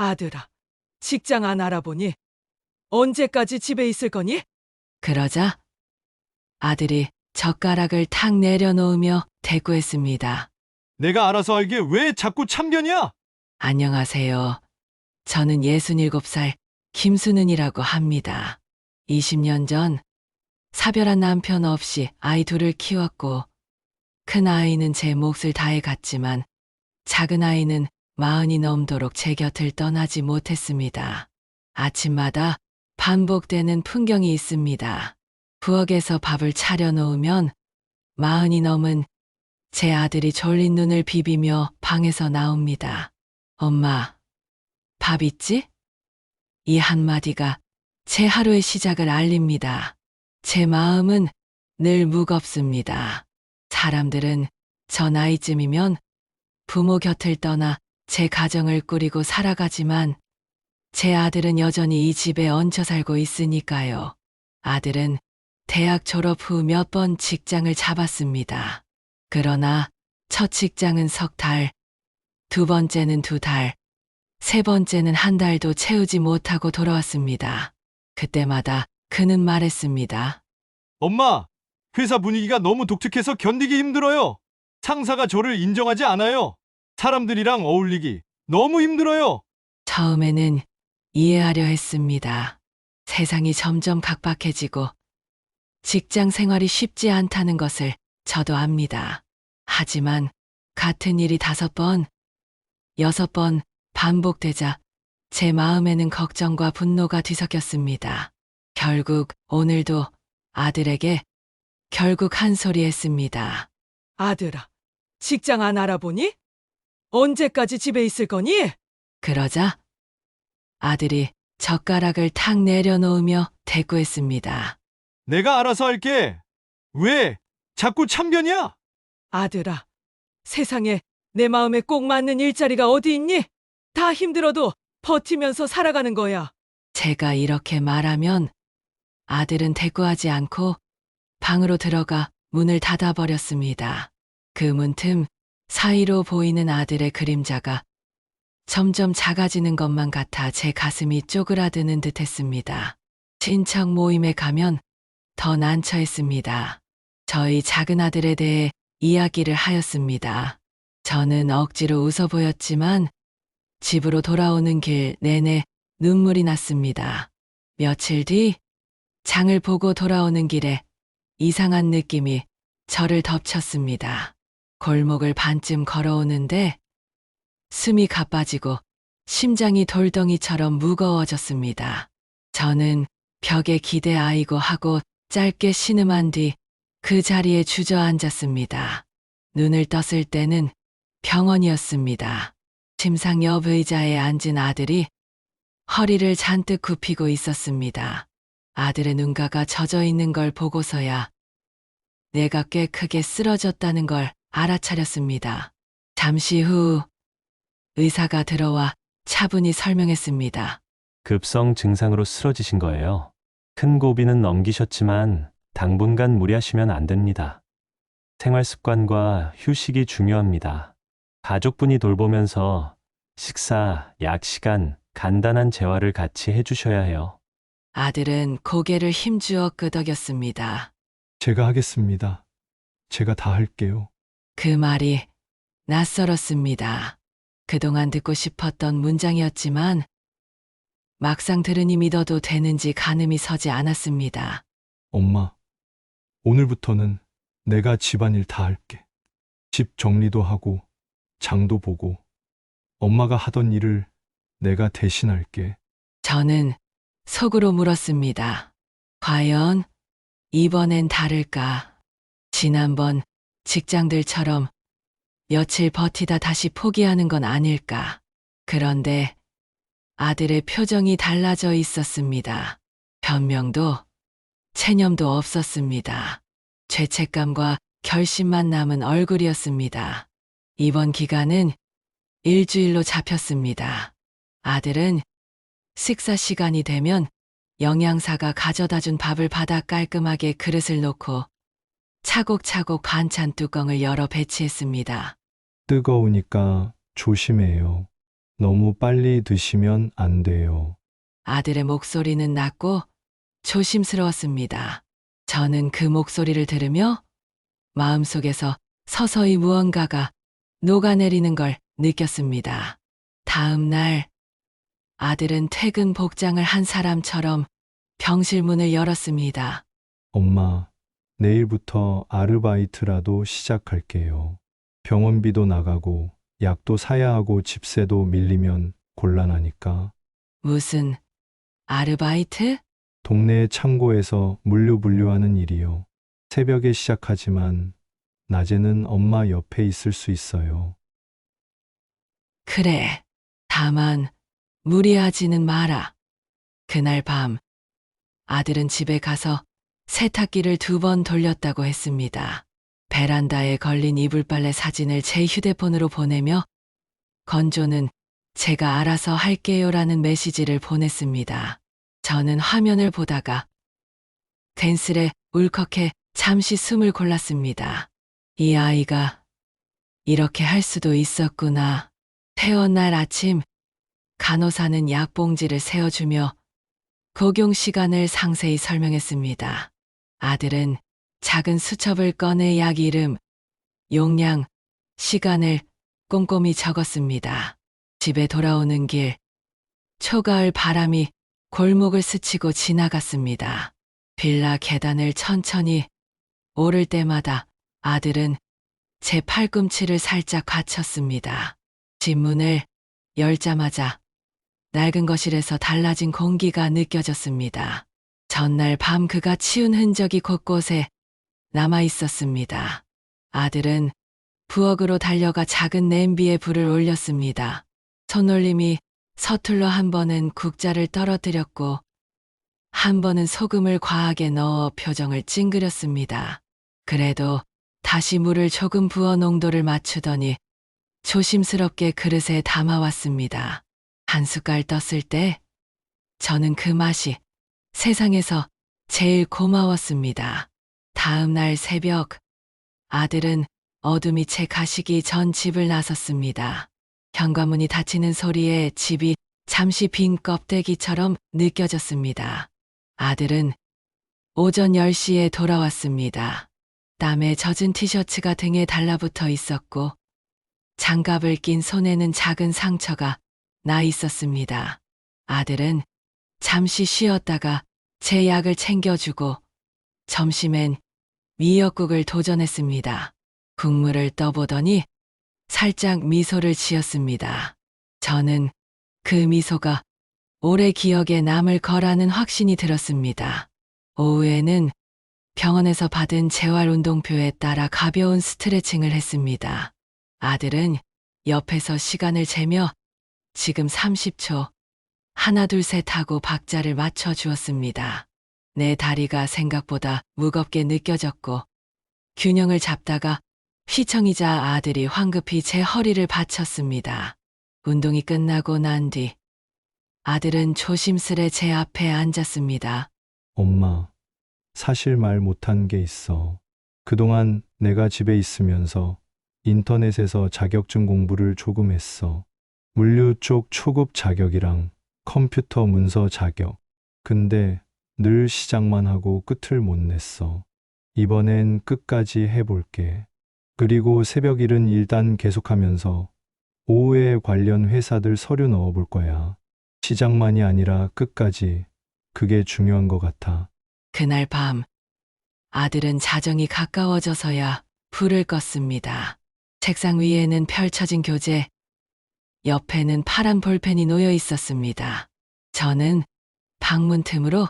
아들아, 직장 안 알아보니? 언제까지 집에 있을 거니? 그러자 아들이 젓가락을 탁 내려놓으며 대꾸했습니다. 내가 알아서 알게 왜 자꾸 참견이야? 안녕하세요. 저는 67살 김수는이라고 합니다. 20년 전 사별한 남편 없이 아이 둘을 키웠고 큰 아이는 제 몫을 다해 갔지만 작은 아이는 40이 넘도록 제 곁을 떠나지 못했습니다. 아침마다 반복되는 풍경이 있습니다. 부엌에서 밥을 차려놓으면 40이 넘은 제 아들이 졸린 눈을 비비며 방에서 나옵니다. 엄마, 밥 있지? 이 한마디가 제 하루의 시작을 알립니다. 제 마음은 늘 무겁습니다. 사람들은 저 나이쯤이면 부모 곁을 떠나 제 가정을 꾸리고 살아가지만 제 아들은 여전히 이 집에 얹혀 살고 있으니까요. 아들은 대학 졸업 후 몇 번 직장을 잡았습니다. 그러나 첫 직장은 석 달, 두 번째는 두 달, 세 번째는 한 달도 채우지 못하고 돌아왔습니다. 그때마다 그는 말했습니다. 엄마, 회사 분위기가 너무 독특해서 견디기 힘들어요. 상사가 저를 인정하지 않아요. 사람들이랑 어울리기 너무 힘들어요. 처음에는 이해하려 했습니다. 세상이 점점 각박해지고 직장 생활이 쉽지 않다는 것을 저도 압니다. 하지만 같은 일이 5번, 6번 반복되자 제 마음에는 걱정과 분노가 뒤섞였습니다. 결국 오늘도 아들에게 결국 한 소리 했습니다. 아들아, 직장 안 알아보니? 언제까지 집에 있을 거니? 그러자 아들이 젓가락을 탁 내려놓으며 대꾸했습니다. 내가 알아서 할게. 왜 자꾸 참견이야? 아들아, 세상에 내 마음에 꼭 맞는 일자리가 어디 있니? 다 힘들어도 버티면서 살아가는 거야. 제가 이렇게 말하면 아들은 대꾸하지 않고 방으로 들어가 문을 닫아버렸습니다. 그 문 틈 사이로 보이는 아들의 그림자가 점점 작아지는 것만 같아 제 가슴이 쪼그라드는 듯 했습니다. 친척 모임에 가면 더 난처했습니다. 저희 작은 아들에 대해 이야기를 하였습니다. 저는 억지로 웃어 보였지만 집으로 돌아오는 길 내내 눈물이 났습니다. 며칠 뒤 장을 보고 돌아오는 길에 이상한 느낌이 저를 덮쳤습니다. 골목을 반쯤 걸어오는데 숨이 가빠지고 심장이 돌덩이처럼 무거워졌습니다. 저는 벽에 기대 아이고 하고 짧게 신음한 뒤 그 자리에 주저앉았습니다. 눈을 떴을 때는 병원이었습니다. 침상 옆 의자에 앉은 아들이 허리를 잔뜩 굽히고 있었습니다. 아들의 눈가가 젖어 있는 걸 보고서야 내가 꽤 크게 쓰러졌다는 걸 알아차렸습니다. 잠시 후 의사가 들어와 차분히 설명했습니다. 급성 증상으로 쓰러지신 거예요. 큰 고비는 넘기셨지만 당분간 무리하시면 안 됩니다. 생활 습관과 휴식이 중요합니다. 가족분이 돌보면서 식사, 약 시간, 간단한 재활을 같이 해주셔야 해요. 아들은 고개를 힘주어 끄덕였습니다. 제가 하겠습니다. 제가 다 할게요. 그 말이 낯설었습니다. 그동안 듣고 싶었던 문장이었지만 막상 들으니 믿어도 되는지 가늠이 서지 않았습니다. 엄마, 오늘부터는 내가 집안일 다 할게. 집 정리도 하고 장도 보고 엄마가 하던 일을 내가 대신할게. 저는 속으로 물었습니다. 과연 이번엔 다를까? 지난번 직장들처럼 며칠 버티다 다시 포기하는 건 아닐까? 그런데 아들의 표정이 달라져 있었습니다. 변명도 체념도 없었습니다. 죄책감과 결심만 남은 얼굴이었습니다. 이번 기간은 일주일로 잡혔습니다. 아들은 식사 시간이 되면 영양사가 가져다 준 밥을 받아 깔끔하게 그릇을 놓고 차곡차곡 반찬 뚜껑을 열어 배치했습니다. 뜨거우니까 조심해요. 너무 빨리 드시면 안 돼요. 아들의 목소리는 낮고 조심스러웠습니다. 저는 그 목소리를 들으며 마음속에서 서서히 무언가가 녹아내리는 걸 느꼈습니다. 다음 날 아들은 퇴근 복장을 한 사람처럼 병실 문을 열었습니다. 엄마, 내일부터 아르바이트라도 시작할게요. 병원비도 나가고 약도 사야 하고 집세도 밀리면 곤란하니까. 무슨 아르바이트? 동네 창고에서 물류 분류하는 일이요. 새벽에 시작하지만 낮에는 엄마 옆에 있을 수 있어요. 그래. 다만 무리하지는 마라. 그날 밤 아들은 집에 가서 세탁기를 2번 돌렸다고 했습니다. 베란다에 걸린 이불빨래 사진을 제 휴대폰으로 보내며 건조는 제가 알아서 할게요라는 메시지를 보냈습니다. 저는 화면을 보다가 괜스레 울컥해 잠시 숨을 골랐습니다. 이 아이가 이렇게 할 수도 있었구나. 퇴원 날 아침 간호사는 약봉지를 세워주며 복용 시간을 상세히 설명했습니다. 아들은 작은 수첩을 꺼내 약 이름, 용량, 시간을 꼼꼼히 적었습니다. 집에 돌아오는 길, 초가을 바람이 골목을 스치고 지나갔습니다. 빌라 계단을 천천히 오를 때마다 아들은 제 팔꿈치를 살짝 받쳤습니다. 집 문을 열자마자 낡은 거실에서 달라진 공기가 느껴졌습니다. 전날 밤 그가 치운 흔적이 곳곳에 남아 있었습니다. 아들은 부엌으로 달려가 작은 냄비에 불을 올렸습니다. 손놀림이 서툴러 한 번은 국자를 떨어뜨렸고 한 번은 소금을 과하게 넣어 표정을 찡그렸습니다. 그래도 다시 물을 조금 부어 농도를 맞추더니 조심스럽게 그릇에 담아왔습니다. 한 숟갈 떴을 때 저는 그 맛이 세상에서 제일 고마웠습니다. 다음 날 새벽 아들은 어둠이 채 가시기 전 집을 나섰습니다. 현관문이 닫히는 소리에 집이 잠시 빈 껍데기처럼 느껴졌습니다. 아들은 오전 10시에 돌아왔습니다. 땀에 젖은 티셔츠가 등에 달라붙어 있었고 장갑을 낀 손에는 작은 상처가 나 있었습니다. 아들은 잠시 쉬었다가 제 약을 챙겨주고 점심엔 미역국을 도전했습니다. 국물을 떠보더니 살짝 미소를 지었습니다. 저는 그 미소가 오래 기억에 남을 거라는 확신이 들었습니다. 오후에는 병원에서 받은 재활운동표에 따라 가벼운 스트레칭을 했습니다. 아들은 옆에서 시간을 재며 지금 30초, 하나 둘 셋 하고 박자를 맞춰 주었습니다. 내 다리가 생각보다 무겁게 느껴졌고 균형을 잡다가 휘청이자 아들이 황급히 제 허리를 받쳤습니다. 운동이 끝나고 난 뒤 아들은 조심스레 제 앞에 앉았습니다. 엄마, 사실 말 못한 게 있어. 그동안 내가 집에 있으면서 인터넷에서 자격증 공부를 조금 했어. 물류 쪽 초급 자격이랑 컴퓨터 문서 자격. 근데 늘 시작만 하고 끝을 못 냈어. 이번엔 끝까지 해볼게. 그리고 새벽 일은 일단 계속하면서 오후에 관련 회사들 서류 넣어볼 거야. 시작만이 아니라 끝까지. 그게 중요한 것 같아. 그날 밤 아들은 자정이 가까워져서야 불을 껐습니다. 책상 위에는 펼쳐진 교재, 옆에는 파란 볼펜이 놓여 있었습니다. 저는 방문 틈으로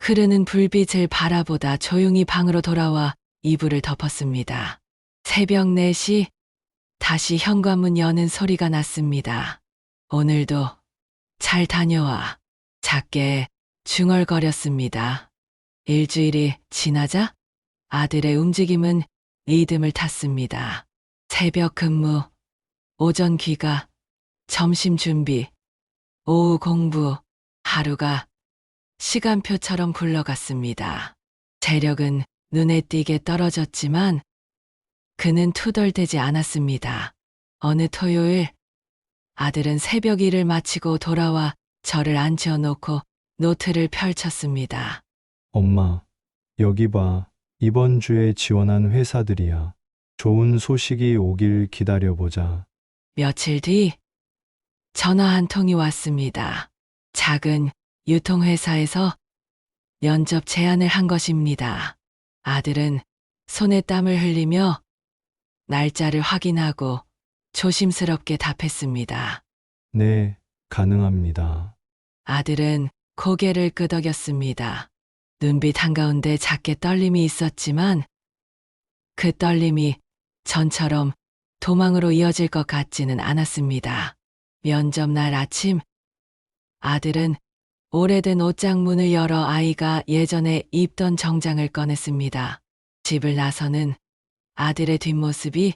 흐르는 불빛을 바라보다 조용히 방으로 돌아와 이불을 덮었습니다. 새벽 4시 다시 현관문 여는 소리가 났습니다. 오늘도 잘 다녀와. 작게 중얼거렸습니다. 일주일이 지나자 아들의 움직임은 리듬을 탔습니다. 새벽 근무, 오전 귀가, 점심 준비, 오후 공부, 하루가 시간표처럼 굴러갔습니다. 체력은 눈에 띄게 떨어졌지만 그는 투덜대지 않았습니다. 어느 토요일 아들은 새벽 일을 마치고 돌아와 저를 앉혀놓고 노트를 펼쳤습니다. 엄마, 여기 봐. 이번 주에 지원한 회사들이야. 좋은 소식이 오길 기다려보자. 며칠 뒤 전화 한 통이 왔습니다. 작은 유통회사에서 면접 제안을 한 것입니다. 아들은 손에 땀을 흘리며 날짜를 확인하고 조심스럽게 답했습니다. 네, 가능합니다. 아들은 고개를 끄덕였습니다. 눈빛 한가운데 작게 떨림이 있었지만 그 떨림이 전처럼 도망으로 이어질 것 같지는 않았습니다. 면접 날 아침, 아들은 오래된 옷장 문을 열어 아이가 예전에 입던 정장을 꺼냈습니다. 집을 나서는 아들의 뒷모습이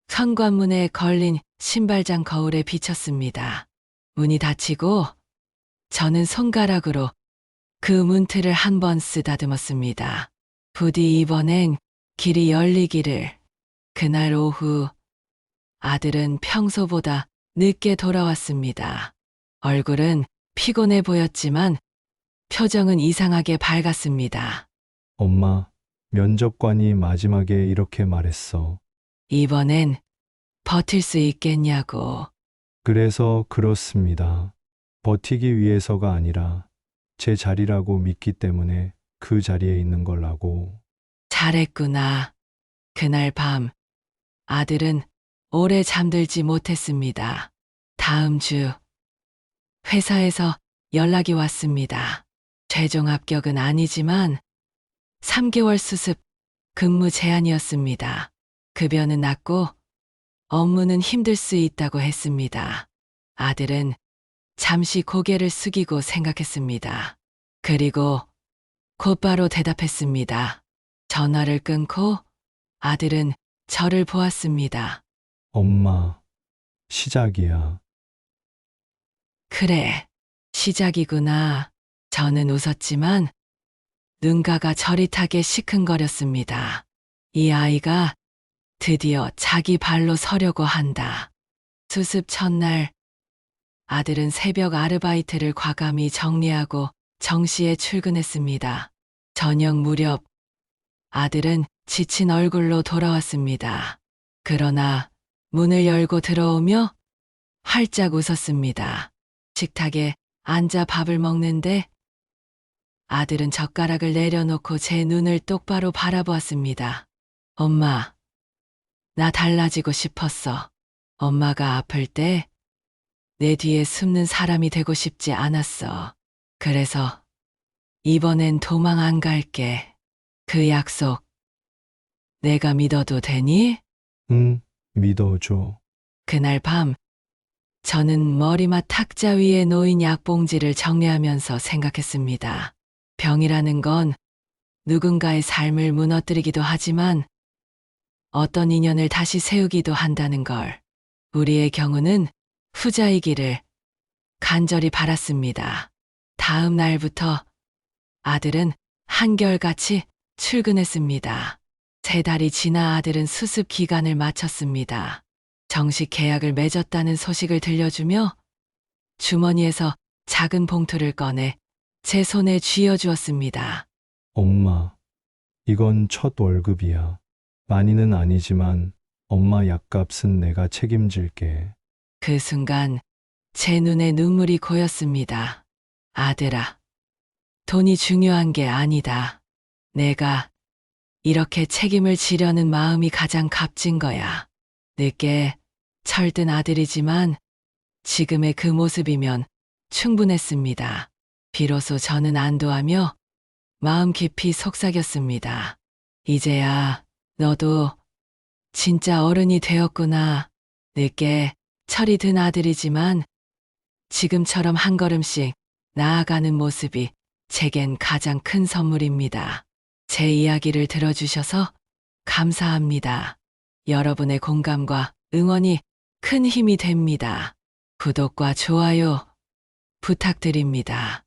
현관문에 걸린 신발장 거울에 비쳤습니다. 문이 닫히고 저는 손가락으로 그 문틀을 한 번 쓰다듬었습니다. 부디 이번엔 길이 열리기를. 그날 오후 아들은 평소보다 늦게 돌아왔습니다. 얼굴은 피곤해 보였지만 표정은 이상하게 밝았습니다. 엄마, 면접관이 마지막에 이렇게 말했어. 이번엔 버틸 수 있겠냐고. 그래서 그렇습니다. 버티기 위해서가 아니라 제 자리라고 믿기 때문에 그 자리에 있는 거라고. 잘했구나. 그날 밤 아들은 오래 잠들지 못했습니다. 다음 주 회사에서 연락이 왔습니다. 최종 합격은 아니지만 3개월 수습 근무 제한이었습니다. 급여는 낮고 업무는 힘들 수 있다고 했습니다. 아들은 잠시 고개를 숙이고 생각했습니다. 그리고 곧바로 대답했습니다. 전화를 끊고 아들은 저를 보았습니다. 엄마, 시작이야. 그래, 시작이구나. 저는 웃었지만 눈가가 저릿하게 시큰거렸습니다. 이 아이가 드디어 자기 발로 서려고 한다. 수습 첫날, 아들은 새벽 아르바이트를 과감히 정리하고 정시에 출근했습니다. 저녁 무렵, 아들은 지친 얼굴로 돌아왔습니다. 그러나 문을 열고 들어오며 활짝 웃었습니다. 식탁에 앉아 밥을 먹는데 아들은 젓가락을 내려놓고 제 눈을 똑바로 바라보았습니다. 엄마, 나 달라지고 싶었어. 엄마가 아플 때 내 뒤에 숨는 사람이 되고 싶지 않았어. 그래서 이번엔 도망 안 갈게. 그 약속 내가 믿어도 되니? 응, 믿어줘. 그날 밤 저는 머리맡 탁자 위에 놓인 약봉지를 정리하면서 생각했습니다. 병이라는 건 누군가의 삶을 무너뜨리기도 하지만 어떤 인연을 다시 세우기도 한다는 걸. 우리의 경우는 후자이기를 간절히 바랐습니다. 다음 날부터 아들은 한결같이 출근했습니다. 3달이 지나 아들은 수습 기간을 마쳤습니다. 정식 계약을 맺었다는 소식을 들려주며 주머니에서 작은 봉투를 꺼내 제 손에 쥐어주었습니다. 엄마, 이건 첫 월급이야. 많이는 아니지만 엄마 약값은 내가 책임질게. 그 순간 제 눈에 눈물이 고였습니다. 아들아, 돈이 중요한 게 아니다. 내가 이렇게 책임을 지려는 마음이 가장 값진 거야. 늦게 철든 아들이지만 지금의 그 모습이면 충분했습니다. 비로소 저는 안도하며 마음 깊이 속삭였습니다. 이제야 너도 진짜 어른이 되었구나. 늦게 철이 든 아들이지만 지금처럼 한 걸음씩 나아가는 모습이 제겐 가장 큰 선물입니다. 제 이야기를 들어주셔서 감사합니다. 여러분의 공감과 응원이 큰 힘이 됩니다. 구독과 좋아요 부탁드립니다.